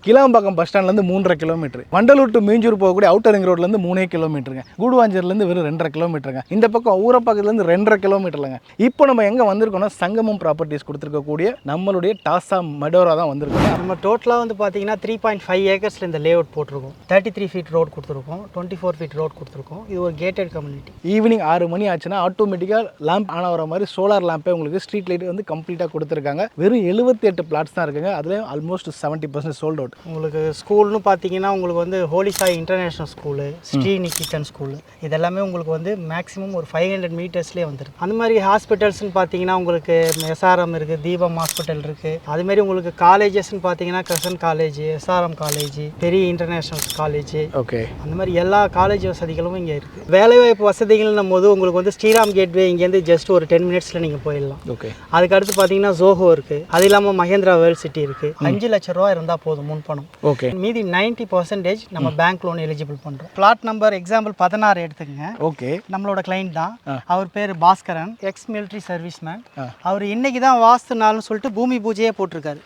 Kilambakkam bus ஸ்டாண்ட்லேருந்து 3.5 kilometre, Vandalur to Minjur போகக்கூடிய outer ring ரோட்லேருந்து 3 கிலோமீட்டருங்க, கூடுவாஞ்சேரிலேருந்து வெறும் 2.5 கிலோமீட்டருங்க, இந்த பக்கம் ஊரப்பாக்கத்துலேருந்து 2.5 கிலோமீட்டருங்க. இப்போ நம்ம எங்கே வந்திருக்கோம்னா சங்கமம் ப்ராப்பர்ட்டிஸ் கொடுத்துருக்கக்கூடிய நம்மளுடைய டாசா மெடோரா தான் வந்திருக்கோம். நம்ம டோட்டலாக வந்து பார்த்தீங்கன்னா 3.5 ஏக்கர்ஸில் இந்த லே அவுட் போட்டிருக்கோம். 33 ஃபீட் ரோட் கொடுத்துருக்கோம், 24 ஃபீட் ரோட் கொடுத்துருக்கோம். இது ஒரு கேட்டட் கம்யூனிட்டி. ஈவினிங் 6 மணி ஆச்சுன்னா ஆட்டோமேட்டிக்காக லேம்ப் ஆன் ஆகிற மாதிரி சோலார் லேம்பே உங்களுக்கு ஸ்ட்ரீட் லைட் வந்து கம்ப்ளீட்டாக கொடுத்துருக்காங்க. வெறும் 78 பிளாட்ஸ் தான் இருக்குங்க. அதுலேயும் ஆல்மோஸ்ட் 70% சோல்ட் அவுட். உங்களுக்கு ஸ்கூல்னு பார்த்தீங்கன்னா உங்களுக்கு வந்து holy Sai international school, Sriniketan school, இதெல்லாமே உங்களுக்கு வந்து மேக்ஸிமம் ஒரு 500 மீட்டர்ஸ்லேயே வந்துருக்கு. அந்த மாதிரி ஹாஸ்பிட்டல்ஸ்னு பார்த்தீங்கன்னா உங்களுக்கு எஸ்ஆர்எம் இருக்குது, தீபம் ஹாஸ்பிட்டல் இருக்குது. அதுமாரி உங்களுக்கு காலேஜஸ்ன்னு பார்த்தீங்கன்னா கிரசன்ட் காலேஜ், எஸ்ஆர்எம் காலேஜ், பெரிய இன்டர்நேஷ்னல் காலேஜ், ஓகே, அந்த மாதிரி எல்லா காலேஜ் வசதிகளும் இங்கே இருக்குது. வேலைவாய்ப்பு வசதிகள்னும் போது உங்களுக்கு வந்து ஸ்ரீராம் கேட்வே இங்கேருந்து ஜஸ்ட் ஒரு 10 மினிட்ஸில் நீங்கள் போயிடலாம். ஓகே, அதுக்கு அடுத்து பார்த்தீங்கன்னா ஜோஹோ இருக்குது. அது இல்லாமல் மகேந்திரா வேர்ல்ட் சிட்டி இருக்குது. 5 லட்ச ரூபா இருந்தால் போதும் முன் பணம். ஓகே, மீதி 90% நம்ம பேங்க் லோன் எலிஜிபிள் பண்ணுறோம். பிளாட் நம்பர் எக்ஸாம்பிள் 16 எடுத்துக்கங்க. ஓகே, நம்மளோட கிளைண்ட் தான். அவர் பேர் Baskaran, ex military service man. அவர் இன்னைக்கு தான் வாஸ்து நாள்னு சொல்லிட்டு பூமி பூஜையே போட்டிருக்காரு.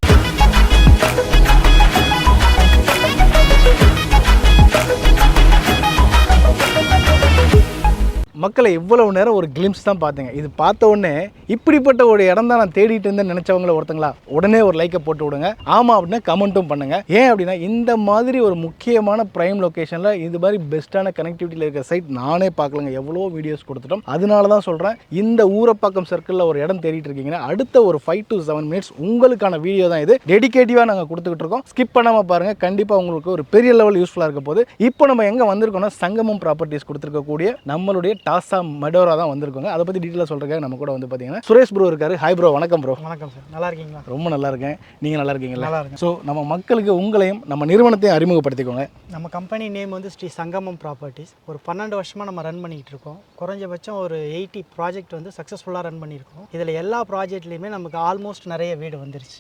மக்களை இவ்வளவு நேரம் ஒரு கிளிம்ஸ் தான் பார்த்தீங்க. இது பார்த்த உடனே இப்படிப்பட்ட ஒரு இடம் தான் நான் தேடிட்டு இருந்தேன்னு நினச்சவங்கள ஒருத்தங்களா உடனே ஒரு லைக்கை போட்டு விடுங்க. ஆமாம் அப்படின்னா கமெண்ட்டும் பண்ணுங்க. ஏன் அப்படின்னா இந்த மாதிரி ஒரு முக்கியமான ப்ரைம் லொக்கேஷனில் இது மாதிரி பெஸ்ட்டான கனெக்டிவிட்டியில் இருக்கிற சைட் நானே பார்க்கலங்க. எவ்வளோ வீடியோஸ் கொடுத்துட்டோம். அதனால தான் சொல்கிறேன், இந்த ஊரப்பாக்கம் சர்க்கிளில் ஒரு இடம் தேடிட்டு இருக்கீங்கன்னா அடுத்த ஒரு 5 to 7 மினிட்ஸ் உங்களுக்கான வீடியோ தான் இது. டெடிகேட்டிவாக நாங்கள் கொடுத்துக்கிட்டு இருக்கோம். ஸ்கிப் பண்ணாமல் பாருங்கள். கண்டிப்பாக உங்களுக்கு ஒரு பெரிய லெவல் யூஸ்ஃபுல்லாக இருக்க போது. இப்போ நம்ம எங்கே வந்திருக்கோம்னா சங்கமம் ப்ராப்பர்ட்டிஸ் கொடுத்துருக்கக்கூடிய நம்மளுடைய டாசா மெடோரா தான் வந்திருக்கோங்க. அதை பற்றி டீட்டெயிலாக சொல்கிறேன். நம்ம கூட வந்து பார்த்தீங்கன்னா சுரேஷ் ப்ரோ இருக்காரு. Hi bro. வணக்கம் ப்ரோ. வணக்கம் சார். நல்லா இருக்கீங்களா? ரொம்ப நல்லா இருக்கேன். நீங்கள் நல்லா இருக்கீங்களா? நல்லா இருக்கேன். ஸோ நம்ம மக்களுக்கு உங்களையும் நம்ம நிறுவனத்தையும் அறிமுகப்படுத்திக்கோங்க. நம்ம கம்பெனி நேம் வந்து ஸ்ரீ சங்கமம் ப்ராப்பர்ட்டிஸ். ஒரு 12 வருஷமாக நம்ம ரன் பண்ணிகிட்டு இருக்கோம். குறைஞ்சபட்சம் ஒரு 80 ப்ராஜெக்ட் வந்து சக்ஸஸ்ஃபுல்லாக ரன் பண்ணியிருக்கோம். இதில் எல்லா ப்ராஜெக்ட்லேயுமே நமக்கு ஆல்மோஸ்ட் நிறைய வீடு வந்துருச்சு.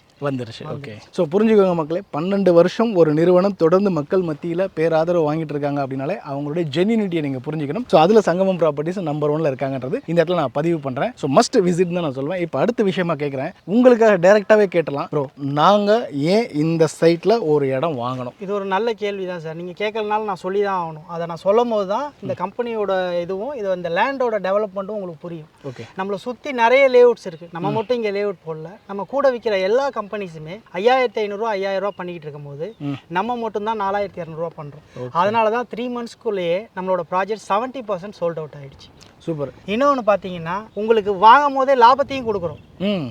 ஓகே. ஸோ புரிஞ்சுக்கோங்க மக்களே, 12 வருஷம் ஒரு நிறுவனம் தொடர்ந்து மக்கள் மத்தியில் பேராதரவு வாங்கிட்டு இருக்காங்க அப்படின்னாலே அவங்களுடைய ஜென்யூனிட்டியை நீங்கள் புரிஞ்சுக்கணும். ஸோ அதில் சங்கமம் ப்ராப்பர்ட்டிஸ் நம்பர் 1ல இருக்காங்கன்றது இந்த இடத்துல நான் பதிவு பண்ணுறேன். ஸோ மஸ்ட் விசிட் தான் நான் சொல்லுவேன். இப்போ அடுத்த விஷயமா கேட்குறேன், உங்களுக்காக டைரெக்டாகவே கேட்டலாம் ப்ரோ, நாங்கள் ஏன் இந்த சைட்டில் ஒரு இடம் வாங்கணும்? இது ஒரு நல்ல கேள்வி தான் சார். நீங்கள் கேட்கறதுனால நான் சொல்லி தான் ஆகணும். அதை நான் சொல்லும் போது தான் இந்த கம்பெனியோட இதுவும் இது இந்த லேண்டோட டெவலப்மெண்ட்டும் உங்களுக்கு புரியும். ஓகே. நம்மளை சுற்றி நிறைய லேஅவுட்ஸ் இருக்குது. நம்ம மட்டும் இங்கே லேஅவுட் போடல. நம்ம கூட விற்கிற எல்லா கம்பெனிஸுமே 5500 5000 பண்ணிக்கிட்டு இருக்கும் போது நம்ம மட்டும் தான் 4200 பண்ணுறோம். அதனால தான் 3 மந்த்ஸ்க்குள்ளேயே நம்மளோட ப்ராஜெக்ட் 70% சோல்ட் அவுட் ஆகிடுச்சு. சூப்பர். இன்னொன்று பார்த்தீங்கன்னா உங்களுக்கு வாங்கும் போதே லாபத்தையும் கொடுக்குறோம்.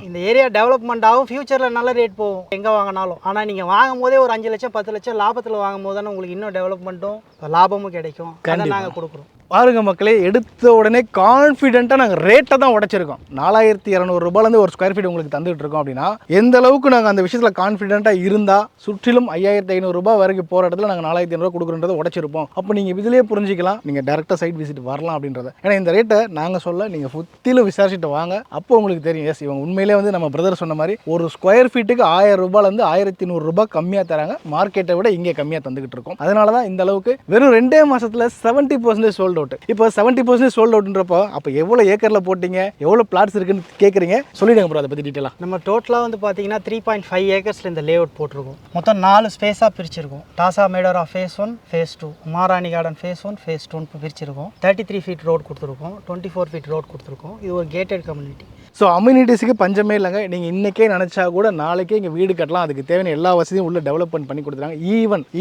இந்த ஏரியா டெவலப்மெண்ட் ஆகும், ஃபியூச்சரில் நல்ல ரேட் போகும் எங்கே வாங்கினாலும். ஆனால் நீங்கள் வாங்கும் போதே ஒரு 5 லட்சம் 10 லட்சம் லாபத்தில் வாங்கும் போது தானே உங்களுக்கு இன்னும் டெவலப்மெண்ட்டும் லாபமும் கிடைக்கும். அதை நாங்கள் கொடுக்குறோம். பாருங்க மக்களே, எடுத்த உடனே கான்ஃபிடென்ட்டாக நாங்கள் ரேட்டை தான் உடைச்சிருக்கோம். 4200 ரூபாயிலேருந்து ஒரு ஸ்கொயர் ஃபீட் உங்களுக்கு தந்துட்டு இருக்கோம். அப்படின்னா எந்த அளவுக்கு நாங்கள் அந்த விஷயத்தில் கான்ஃபிடென்ட்டாக இருந்தால் சுற்றிலும் 5500 ரூபாய் வரைக்கும் போகிற இடத்துல நாங்கள் 4500 கொடுக்குறன்றதை உடைச்சிருப்போம். அப்போ நீங்கள் இதிலேயே புரிஞ்சிக்கலாம், நீங்கள் டேரெக்டாக சைட் விசிட் வரலாம் அப்படின்றத. ஏன்னா இந்த ரேட்டை நாங்கள் சொல்ல, நீங்கள் சுற்றிலும் விசாரிச்சுட்டு வாங்க. அப்போ உங்களுக்கு தெரியும், எஸ் இவங்க உண்மையிலே வந்து நம்ம பிரதர் சொன்ன மாதிரி ஒரு ஸ்கொயர் ஃபீட்டுக்கு 1000 ரூபாயிலேருந்து 1100 ரூபாய் கம்மியாக தராங்க. மார்க்கெட்டை விட இங்கே கம்மியாக தந்துக்கிட்டு இருக்கோம். அதனால தான் இந்த அளவுக்கு வெறும் 2 மாதத்தில் 70% சோல்ட் அவுட். இப்போ 70% சோல்ட் அவுட்ன்றப்போ அப்போ எவ்வளோ ஏக்கரில் போட்டிங்க, எவ்வளோ பிளாட்ஸ் இருக்குன்னு கேட்குறீங்க, சொல்லிடுங்க ப்ரோ அதை பற்றி டீட்டெயிலாக. நம்ம டோட்டலாக வந்து பார்த்தீங்கன்னா 3.5 ஏக்கர்ஸில் இந்த லே அவுட் போட்டிருக்கோம். மொத்தம் 4 ஸ்பேஸாக பிரிச்சிருக்கோம். டாசா மெடோரா phase 1, phase 2, Maharani garden phase 1, phase 2 பிரிச்சிருக்கோம். 33 ஃபீட் ரோட் கொடுத்துருக்கோம், 24 ஃபீட் ரோட் கொடுத்துருக்கோம். இது ஒரு கேட்டட் கம்யூனிட்டி. ஸோ அம்யூனிட்டிஸுக்கு பஞ்சமே இல்லைங்க. நீங்கள் இன்றைக்கே நினச்சா கூட நாளைக்கே இங்கே வீடு கட்டலாம். அதுக்கு தேவையான எல்லா வசதியும் உள்ள டெவலப்மெண்ட் பண்ணி கொடுத்துருக்காங்க.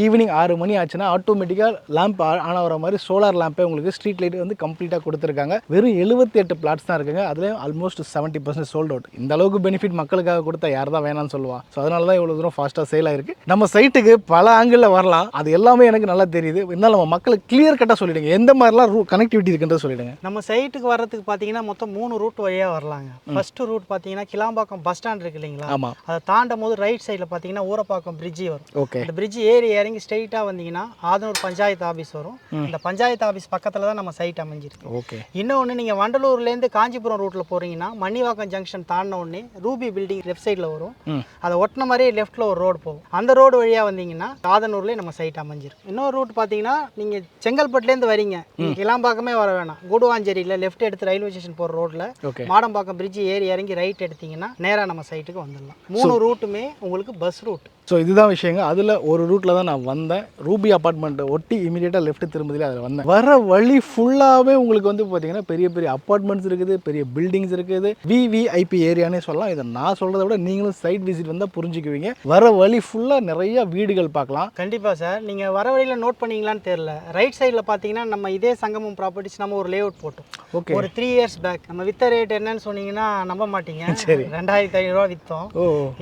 ஈவினிங் 6 மணி ஆச்சுன்னா ஆட்டோமேட்டிக்காக லேம்ப் ஆன் ஆகிற மாதிரி சோலார் லேம்பே உங்களுக்கு ஸ்ட்ரீட் லைட் வந்து கம்ப்ளீட்டாக கொடுத்துருக்காங்க. வெறும் 78 பிளாட்ஸ் தான் இருக்குங்க. அதுலேயும் ஆல்மோஸ்ட் 70% சோல்ட் அவுட். இந்த அளவுக்கு பெனிஃபிட் மக்களுக்காக கொடுத்தா யார் தான் வேணாம்னு சொல்லுவா. ஸோ அதனால தான் இவ்வளோ தூரம் ஃபாஸ்ட்டாக சேல் ஆயிருக்கு. நம்ம சைட்டுக்கு பல ஆங்கிளில் வரலாம், அது எல்லாமே எனக்கு நல்லா தெரியுது. இருந்தாலும் நம்ம மக்களுக்கு கிளியர் கட்டாக சொல்லிடுங்க, எந்த மாதிரிலாம் கனெக்டிவிட்டி இருக்குன்றத சொல்லிடுங்க. நம்ம சைட்டுக்கு வர்றதுக்கு பார்த்தீங்கன்னா மொத்தம் 3 ரூட் வழியாக வரலாங்க. ஃபர்ஸ்ட் ரூட் பார்த்தீங்கன்னா கிளாம்பாக்கம் பஸ் ஸ்டாண்ட் இருக்கு இல்லைங்களா? ஆமாம். அதை தாண்டும் போது ரைட் சைடில் பார்த்தீங்கன்னா ஊரப்பாக்கம் பிரிட்ஜ் வரும். ஓகே. அந்த பிரிட்ஜ் ஏறி இறங்கி ஸ்ட்ரெயிட்டாக வந்தீங்கன்னா ஆதனூர் பஞ்சாயத்து ஆஃபீஸ் வரும். இந்த பஞ்சாயத்து ஆஃபீஸ் பக்கத்தில் தான் நம்ம சைட் அமைஞ்சிருக்கு. ஓகே. இன்னொன்று நீங்கள் வண்டலூர்லேருந்து காஞ்சிபுரம் ரூட்டில் போகிறீங்கன்னா மணிவாக்கம் ஜங்ஷன் தாண்டின உடனே ரூபி பில்டிங் லெஃப்ட் சைடில் வரும். அதை ஒட்டின மாதிரியே லெஃப்ட்டில் ஒரு ரோடு போகும். அந்த ரோடு வழியாக வந்தீங்கன்னா ஆதனூர்லேயே நம்ம சைட் அமைஞ்சிருக்கு. இன்னொரு ரூட் பார்த்தீங்கன்னா நீங்கள் செங்கல்பட்டுலேருந்து வரீங்க, நீங்கள் கிளாம்பாக்கமே வர வேணாம். கூடுவாஞ்சேரியில் லெஃப்ட் எடுத்து ரயில்வே ஸ்டேஷன் போகிற ரோட்டில் மாடம்பாக்கம் பிரிட்ஜ் பிரிட்ஜ் ஏறி இறங்கி ரைட் எடுத்தீங்கன்னா நேராக நம்ம சைட்டுக்கு வந்துடலாம். 3 ரூட்டுமே உங்களுக்கு பஸ் ரூட். ஸோ இதுதான் விஷயங்க. அதில் ஒரு ரூட்டில் தான் நான் வந்தேன். ரூபி அப்பார்ட்மெண்ட்டை ஒட்டி இமீடியட்டாக லெஃப்ட் திரும்பதிலே அதில் வந்தேன். வர வழி ஃபுல்லாகவே உங்களுக்கு வந்து பார்த்தீங்கன்னா பெரிய பெரிய அப்பார்ட்மெண்ட்ஸ் இருக்குது, பெரிய பில்டிங்ஸ் இருக்குது, விவிஐபி ஏரியானே சொல்லலாம். இதை நான் சொல்கிறத விட நீங்களும் சைட் விசிட் வந்தால் புரிஞ்சுக்குவீங்க. வர வழி ஃபுல்லாக நிறைய வீடுகள் பார்க்கலாம். கண்டிப்பாக சார். நீங்கள் வர வழியில் நோட் பண்ணீங்களான்னு தெரியல, ரைட் சைடில் பார்த்தீங்கன்னா நம்ம இதே சங்கமம் ப்ராப்பர்ட்டிஸ் நம்ம ஒரு லே அவுட் போட்டோம். ஓகே. ஒரு 3 இயர்ஸ் பேக் நம்ம வித்த ரேட் என்னன்னு சொன்னீங்கன்னா நம்ப மாட்டீங்க. சரி, 2500 விற்றோம்.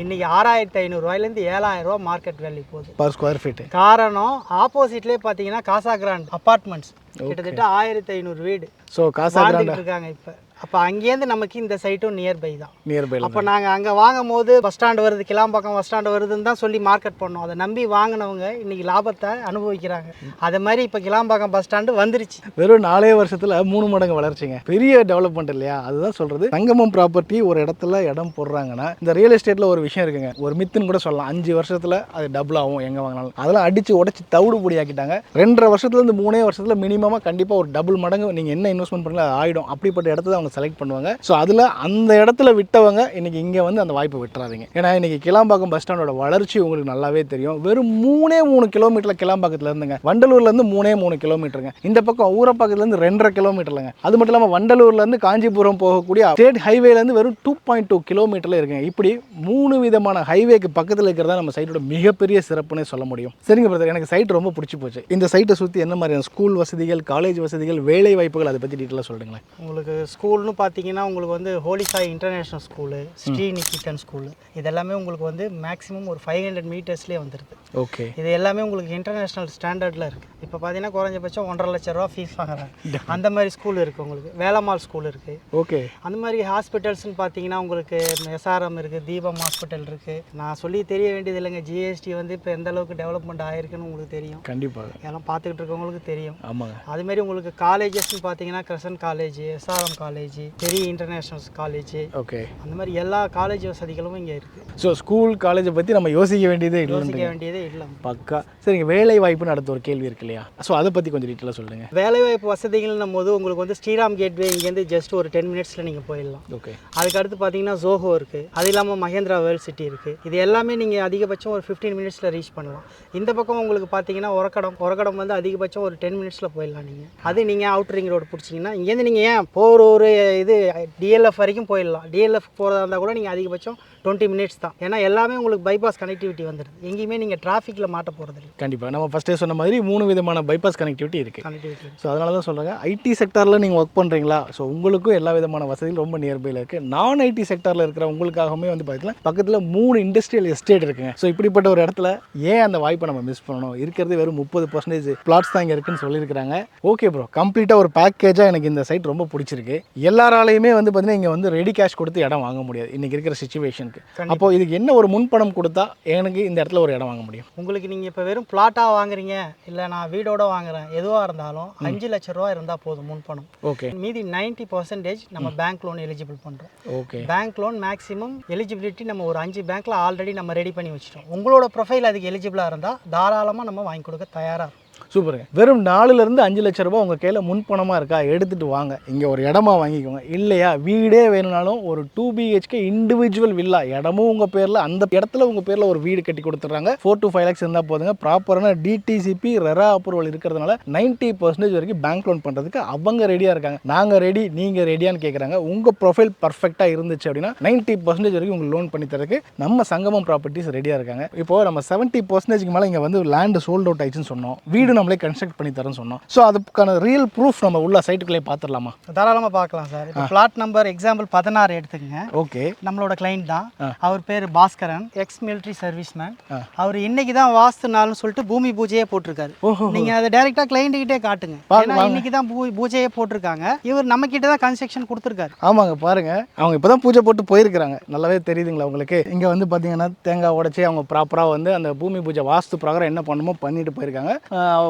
இன்னைக்கு 6500 7,000 மார்க்கெட் வேல்யூ போகுது பர் ஸ்கொயர் ஃபீட். காரணம் ஆப்போசிட்லேயே பார்த்தீங்கன்னா காசா கிராண்ட் அப்பார்ட்மெண்ட்ஸ் கிட்டத்தட்ட 1500 வீடு ஸோ காசா கிராண்ட் இருக்காங்க இப்போ. அப்போ அங்கேருந்து நமக்கு இந்த சைட்டும் நியர்பை தான். நியர்பை. அப்போ நாங்கள் அங்கே வாங்கும் போது பஸ் ஸ்டாண்டு வருது, கிளாம்பாக்கம் பஸ் ஸ்டாண்டு வருதுன்னு தான் சொல்லி மார்க்கெட் பண்ணோம். அதை நம்பி வாங்கினவங்க இன்னைக்கு லாபத்தை அனுபவிக்கிறாங்க. அது மாதிரி இப்போ கிளாம்பாக்கம் பஸ் ஸ்டாண்டு வந்துருச்சு. வெறும் 4 வருஷத்தில் 3 மடங்கு வளர்ச்சிங்க. பெரிய டெவலப்மெண்ட் இல்லையா? அதுதான் சொல்கிறது. சங்கமம் ப்ராப்பர்ட்டி ஒரு இடத்துல இடம் போடுறாங்கன்னா இந்த ரியல் எஸ்டேட்டில் ஒரு விஷயம் இருக்குங்க, ஒரு மித்துன்னு கூட சொல்லலாம். 5 வருஷத்தில் அது டபுள் ஆகும் எங்கே வாங்கினாலும். அதெல்லாம் அடித்து உடச்சி தவிடு பொடி ஆக்கிட்டாங்க. 2.5 வருஷத்துலேருந்து 3 வருஷத்தில் மினிமமாக கண்டிப்பாக ஒரு டபுள் மடங்கு நீங்கள் என்ன இன்வெஸ்ட்மெண்ட் பண்ணல அது ஆகிடும். அப்படிப்பட்ட இடத்துல அவங்க செலக்ட் பண்ணுவாங்க. ஸோ அதில் அந்த இடத்துல விட்டவங்க இன்னைக்கு இங்கே வந்து அந்த வாய்ப்பை விட்டுறாதீங்க. ஏன்னா இன்னைக்கு கிளாம்பாக்கம் பஸ் ஸ்டாண்டோட வளர்ச்சி உங்களுக்கு நல்லாவே தெரியும். வெறும் 3 கிலோமீட்டரில் கிளாம்பாக்கத்தில் இருந்துங்க. வண்டலூர்லேருந்து 3 கிலோமீட்டருங்க. இந்த பக்கம் ஊரப்பாக்கத்துலேருந்து 2.5 கிலோமீட்டருங்க. அது மட்டும் இல்லாமல் வண்டலூர்லேருந்து காஞ்சிபுரம் போகக்கூடிய ஸ்டேட் ஹைவேலேருந்து வெறும் 2.2 கிலோமீட்டரில் இருக்குங்க. இப்படி 3 விதமான ஹைவேக்கு பக்கத்தில் இருக்கிறதா நம்ம சைட்டோட மிகப்பெரிய சிறப்புன்னு சொல்ல முடியும். சரிங்க பிரதர், எனக்கு சைட் ரொம்ப பிடிச்சி போச்சு. இந்த சைட்டை சுற்றி என்ன மாதிரியான ஸ்கூல் வசதிகள், காலேஜ் வசதிகள், வேலை வாய்ப்புகள் அதை பற்றி டீட்டெயிலாக சொல்லுங்களேன். உங்களுக்கு ஸ்கூல்னு பார்த்தீங்கன்னா உங்களுக்கு வந்து holy Sai international school, Shri Niketan school, இதெல்லாமே உங்களுக்கு வந்து மேக்ஸிமம் ஒரு 500 மீட்டர்ஸ்லேயே வந்துடுது. ஓகே. இது எல்லாமே உங்களுக்கு இன்டர்நேஷ்னல் ஸ்டாண்டர்டில் இருக்குது. இப்போ பார்த்தீங்கன்னா குறைஞ்சபட்சம் 1.5 லட்ச ரூபா ஃபீஸ் வாங்குறாங்க. அந்த மாதிரி ஸ்கூல் இருக்குது. உங்களுக்கு வேலம்மாள் ஸ்கூல் இருக்குது. ஓகே. அந்த மாதிரி ஹாஸ்பிட்டல்ஸ்னு பார்த்தீங்கன்னா உங்களுக்கு எஸ்ஆர்எம் இருக்குது, தீபம் ஹாஸ்பிட்டல் இருக்குது. நான் சொல்லி தெரிய வேண்டியது இல்லைங்க, ஜிஎஸ்டி வந்து இப்போ எந்த அளவுக்கு டெவலப்மெண்ட் ஆகிருக்குன்னு உங்களுக்கு தெரியும். கண்டிப்பாக எல்லாம் பார்த்துக்கிட்டு இருக்கவங்களுக்கு தெரியும். ஆமாங்க. அதுமாரி உங்களுக்கு காலேஜஸ்ன்னு பார்த்தீங்கன்னா கிரசன்ட் காலேஜ், எஸ்ஆர்எம் காலேஜ், பெரிய இன்டர்நேஷ்னல் காலேஜ், ஓகே, அந்த மாதிரி எல்லா காலேஜ் வசதிகளும் இங்கே இருக்குது. ஸோ ஸ்கூல் காலேஜை பற்றி நம்ம யோசிக்க வேண்டியதே இல்லை. பக்கா. சரிங்க, வேலை வாய்ப்புன்னு அடுத்த ஒரு கேள்வி இருக்கு இல்லையா? ஸோ அதை பற்றி கொஞ்சம் டீட்டெயிலாக சொல்லுங்கள். வேலைவாய்ப்பு வசதிகள்னும் போது உங்களுக்கு வந்து ஸ்ரீராம் கேட்வே இங்கேருந்து ஜஸ்ட் ஒரு 10 மினிட்ஸில் நீங்கள் போயிடலாம். ஓகே. அதுக்கு அடுத்து பார்த்தீங்கன்னா ஜோஹோ இருக்குது. அது இல்லாமல் மகேந்திரா வேர்ல்ட் சிட்டி இருக்குது. இது எல்லாமே நீங்கள் அதிகபட்சம் ஒரு 15 மினிட்ஸில் ரீச் பண்ணலாம். இந்த பக்கம் உங்களுக்கு பார்த்தீங்கன்னா ஒரக்கடம் வந்து அதிகபட்சம் ஒரு 10 மினிட்ஸில் போயிடலாம். நீங்கள் அது நீங்கள் அவுட்டர் ரிங் ரோடு பிடிச்சிங்கன்னா இங்கேருந்து நீங்கள் ஏன் போகிற ஒரு இது டிஎல்எஃப் வரைக்கும் போயிடலாம். டிஎல்எஃப் போகிறதா இருந்தால் கூட நீங்கள் அதிகபட்சம் 20 மினிட்ஸ் தான். ஏன்னா எல்லாமே உங்களுக்கு பைபாஸ் கனெக்டிவிட்டி வந்துடுது. எங்கேயுமே நீங்கள் டிராஃபிக்கில் மாட்ட போகிறது இல்லை. கண்டிப்பாக நம்ம ஃபஸ்ட்டே சொன்ன மாதிரி 3 விதமான பைபாஸ் கனெக்டிவிட்டி இருக்குது. ஸோ அதனால தான் சொல்கிறாங்க, ஐடி செக்டாரில் நீங்கள் ஒர்க் பண்ணுறீங்களா, ஸோ உங்களுக்கும் எல்லா விதமான வசதியும் ரொம்ப நியர்பையில் இருக்குது. நான் ஐடி செக்டாரில் இருக்கிற உங்களுக்காகவே வந்து பார்த்தீங்கன்னா பக்கத்தில் 3 இண்டஸ்ட்ரியல் எஸ்டேட் இருக்குங்க. ஸோ இப்படிப்பட்ட ஒரு இடத்துல ஏன் அந்த வாய்ப்பை நம்ம மிஸ் பண்ணணும்? இருக்கிறது வெறும் 30% பிளாட்ஸ் தான் இங்கே இருக்குன்னு சொல்லியிருக்கிறாங்க. ஓகே ப்ரோ, கம்ப்ளீட்டாக ஒரு பேக்கேஜாக எனக்கு இந்த சைட் ரொம்ப பிடிச்சிருக்கு. எல்லாராலையுமே வந்து பார்த்தீங்கன்னா இங்கே வந்து ரெடி கேஷ் கொடுத்து இடம் வாங்க முடியாது இன்றைக்கி இருக்கிற சுச்சுவேஷன். அப்போ இதுக்கு என்ன ஒரு முன்பணம் கொடுத்தா எனக்கு இந்த இடத்துல ஒரு இடம் வாங்க முடியும்? உங்களுக்கு நீங்கள் இப்போ வெறும் பிளாட்டாக வாங்குறீங்க, இல்லை நான் வீடோட வாங்குறேன், எதுவாக இருந்தாலும் 5 லட்ச ரூபா இருந்தால் போதும் முன்பணம். ஓகே. மீதி 90% நம்ம பேங்க் லோன் எலிஜிபிள் பண்ணுறோம். Okay. Bank loan maximum eligibility நம்ம ஒரு 5 பேங்க்கில் ஆல்ரெடி நம்ம ரெடி பண்ணி வச்சிட்டோம். உங்களோட ப்ரொஃபைல் அதுக்கு எலிஜிபிளாக இருந்தால் தாராளமாக நம்ம வாங்கி கொடுக்க தயாராக. சூப்பருங்க. வெறும் 4லேருந்து 5 லட்ச ரூபா உங்கள் கையில் முன்பணமாக இருக்கா, எடுத்துகிட்டு வாங்க, இங்கே ஒரு இடமா வாங்கிக்கோங்க. இல்லையா வீடே வேணும்னாலும் ஒரு 2 BHK இண்டிவிஜுவல் வில்லா இடமும் உங்கள் பேரில், அந்த இடத்துல உங்கள் பேரில் ஒரு வீடு கட்டி கொடுத்துட்றாங்க. 4 to 5 lakhs இருந்தால் போதுங்க. ப்ராப்பரான டிடிசிபி ரெரா அப்ரூவல் இருக்கிறதுனால 90% வரைக்கும் பேங்க் லோன் பண்ணுறதுக்கு அவங்க ரெடியாக இருக்காங்க. நாங்கள் ரெடி, நீங்கள் ரெடியான்னு கேட்குறாங்க. உங்கள் ப்ரொஃபைல் பர்ஃபெக்டாக இருந்துச்சு அப்படின்னா 90% வரைக்கும் உங்களுக்கு லோன் பண்ணி தரதுக்கு நம்ம சங்கமம் ப்ராப்பர்ட்டிஸ் ரெடியாக இருக்காங்க. இப்போது நம்ம 70% மேலே இங்கே வந்து லேண்டு சோல்ட் அவுட் ஆயிடுச்சுன்னு சொன்னோம். வீடு நம்மளே கன்ஸ்ட்ரக்ட் பண்ணி தரேன்னு சொன்னோம். ஸோ அதுக்கான ரியல் ப்ரூஃப் நம்ம உள்ள சைட்டுக்குள்ளே பார்த்துடலாமா? தாராளமாக பார்க்கலாம் சார். இப்போ பிளாட் நம்பர் எக்ஸாம்பிள் 16 எடுத்துக்கங்க. ஓகே. நம்மளோட கிளைண்ட் தான். அவர் பேர் Baskaran, ex military service man. அவர் இன்னைக்கு தான் வாஸ்து நாள்னு சொல்லிட்டு பூமி பூஜையே போட்டிருக்காரு. நீங்கள் அதை டைரெக்டாக கிளைண்ட் கிட்டே காட்டுங்க. ஏன்னா இன்னைக்கு தான் பூஜையே போட்டிருக்காங்க. இவர் நம்ம கிட்ட தான் கன்ஸ்ட்ரக்ஷன் கொடுத்துருக்காரு. ஆமாங்க, பாருங்க, அவங்க இப்போ தான் பூஜை போட்டு போயிருக்கிறாங்க. நல்லாவே தெரியுதுங்களா உங்களுக்கு? இங்கே வந்து பார்த்தீங்கன்னா தேங்காய் உடைச்சி அவங்க ப்ராப்பராக வந்து அந்த பூமி பூஜை வாஸ்து பிரகாரம் என்ன பண்ணுமோ பண்ணிட்டு போயிருக்காங்க.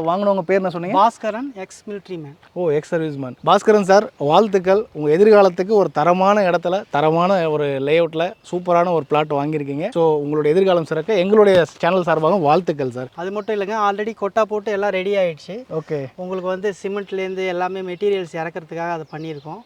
வாங்கினவங்க பேர் என்ன சொன்னீங்க? Baskaran, ex military man. ஓ, ex service man. Baskaran sir, வாழ்த்துக்கள். உங்கள் எதிர்காலத்துக்கு ஒரு தரமான இடத்துல தரமான ஒரு லேஅவுட்டில் சூப்பரான ஒரு பிளாட் வாங்கியிருக்கீங்க. ஸோ உங்களுடைய எதிர்காலம் சிறக்க எங்களுடைய சேனல் சார்பாக வாழ்த்துக்கள் சார். அது மட்டும் இல்லைங்க, ஆல்ரெடி கொட்டா போட்டு எல்லாம் ரெடி ஆயிடுச்சு. ஓகே, உங்களுக்கு வந்து சிமெண்ட்லேருந்து எல்லாமே மெட்டீரியல்ஸ் இறக்கிறதுக்காக அதை பண்ணியிருக்கோம்.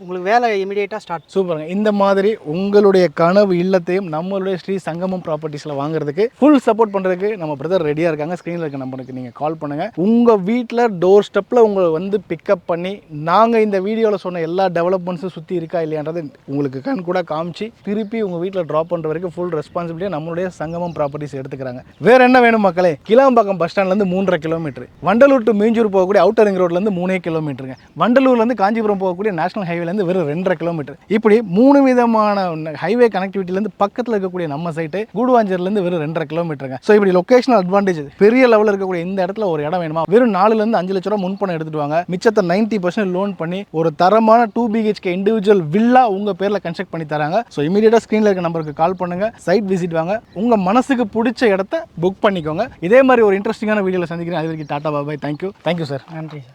உங்களுக்கு வேலை இமிடியேட்டாக ஸ்டார்ட். சூப்பருங்க. இந்த மாதிரி உங்களுடைய கனவு இல்லத்தையும் நம்மளுடைய ஸ்ரீ சங்கமம் ப்ராப்பர்ட்டிஸில் வாங்குறதுக்கு ஃபுல் சப்போர்ட் பண்ணுறதுக்கு நம்ம பிரதர் ரெடியாக இருக்காங்க. ஸ்க்ரீனில் இருக்க நம்பருக்கு நீங்கள் கால் பண்ணுங்கள். உங்கள் வீட்டில் டோர் ஸ்டெப்பில் உங்களை வந்து பிக்கப் பண்ணி நாங்கள் இந்த வீடியோவில் சொன்ன எல்லா டெவலப்மெண்ட்ஸும் சுற்றி இருக்கா இல்லையான்றது உங்களுக்கு கண் கூட காமிச்சு திருப்பி உங்கள் வீட்டில் ட்ராப் பண்ணுற வரைக்கும் ஃபுல் ரெஸ்பான்சிபிலிட்டியாக நம்மளுடைய சங்கமம் ப்ராப்பர்ட்டிஸ் எடுத்துக்கிறாங்க. வேறு என்ன வேணும் மக்களே? கிளாம்பாக்கம் பஸ் ஸ்டாண்ட்லேருந்து 3.5 கிலோமீட்டர், வண்டலூர் டு மீஞ்சூர் போகக்கூடிய அவுட்டர் ரிங் ரோட்லேருந்து 3 கிலோமீட்டருங்க, வண்டலூர்லேருந்து காஞ்சிபுரம் போகக்கூடிய நேஷனல் ஹைவேலேருந்து வெறும் 2.5 கிலோமீட்டர். இப்படி 3 விதமான ஹைவே கனெக்டிவிட்டிலேருந்து பக்கத்தில் இருக்கக்கூடிய நம்ம சைட்டு கூடுவாஞ்சேரிலேருந்து வெறும் 2.5 கிலோமீட்டருங்க. ஸோ இப்படி லொகேஷனல் அட்வான்டேஜ் பெரிய லெவலில் இருக்கக்கூடிய இந்த இடத்துல ஒரு இடம் வேணுமா? வெறும் 4 5 லட்ச ரூபா முன்பணம் எடுத்துட்டு வாங்க. மிச்சத்தை 90% லோன் பண்ணி ஒரு தரமான 2 BHK இண்டிவிஜுவல் வில்லா உங்க பேர்ல கன்ஸ்ட்ரக்ட் பண்ணி தராங்க. ஸோ இமீடியட்டா ஸ்கிரீன்ல இருக்க நம்பருக்கு கால் பண்ணுங்க, சைட் விசிட் வாங்க, உங்க மனசுக்கு பிடிச்ச இடத்த புக் பண்ணிக்கோங்க. இதே மாதிரி ஒரு இன்ட்ரெஸ்டிங்கான வீடியோல சந்திக்கிறேன். அது வரைக்கும் டாடா பாய், தேங்க்யூ சார். நன்றி சார்.